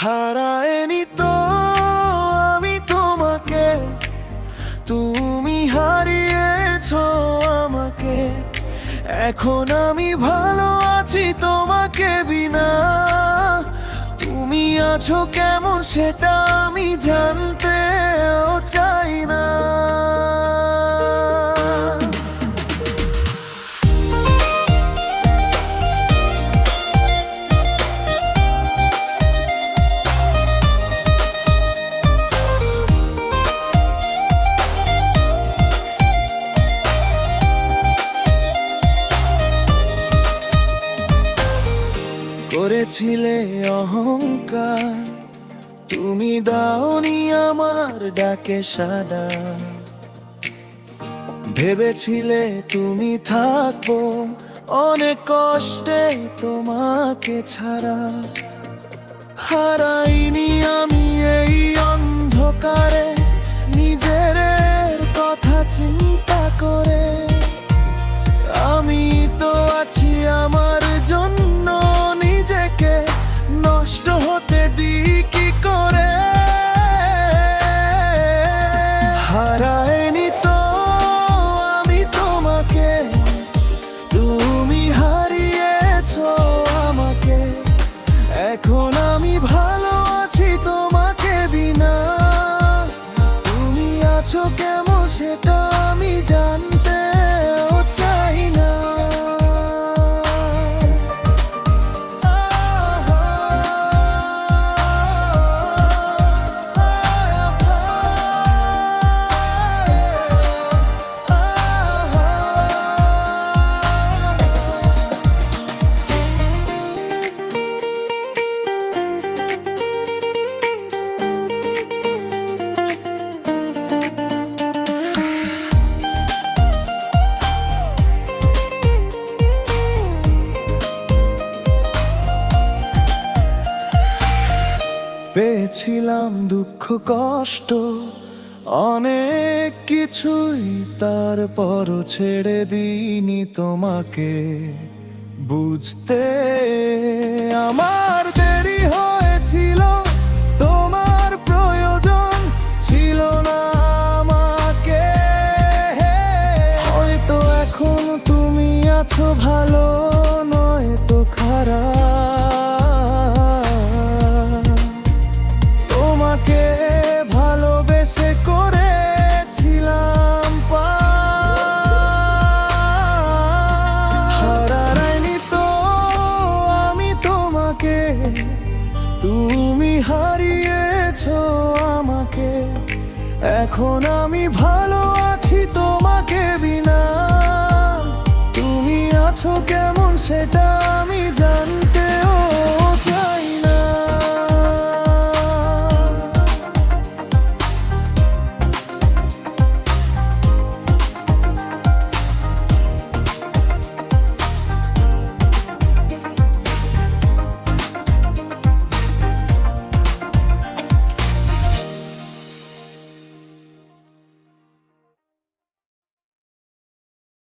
হারায়নি তো আমি তোমাকে, তুমি হারিয়েছো আমাকে। এখন আমি ভালো আছি তোমাকে বিনা। তুমি আছো কেমন সেটা আমি জানতেও চাই না। করেছিলে অহংকার, তুমি দাওনি আমার ডাকে সাড়া। ভেবেছিলে তুমি থাকবো অনেক কষ্টে তোমাকে ছাড়া। হারাইনি আমি এই অন্ধকারে নিজের কথা চিন্তা করে। আমি তো আছি আমার জন্য, নিজেকে নষ্ট হতে দিই কি করে। হারায়নি তো আমি তোমাকে, তুমি হারিয়েছো আমাকে। এখন আমি ভালো আছি তোমাকে বিনা। তুমি আছো কেমন সেটা আমি জানতেও চাই না। পেয়েছিলাম দুঃখ কষ্ট অনেক কিছুই, তারপরও ছেড়ে দিইনি তোমাকে। বুঝতে আমার দেরি হয়েছিল, তোমার প্রয়োজন ছিল না আমাকে। হয়তো এখন তুমি আছো ভালো, নয়তো খারাপ। তোমাকে ভালোবেসে করেছিলাম হারাইনি তো আমি তোমাকে, তুমি হারিয়েছো আমাকে। এখন আমি ভালো আছি তোমাকে বিনা। তুমি আছো কেমন সেটা আমি জানি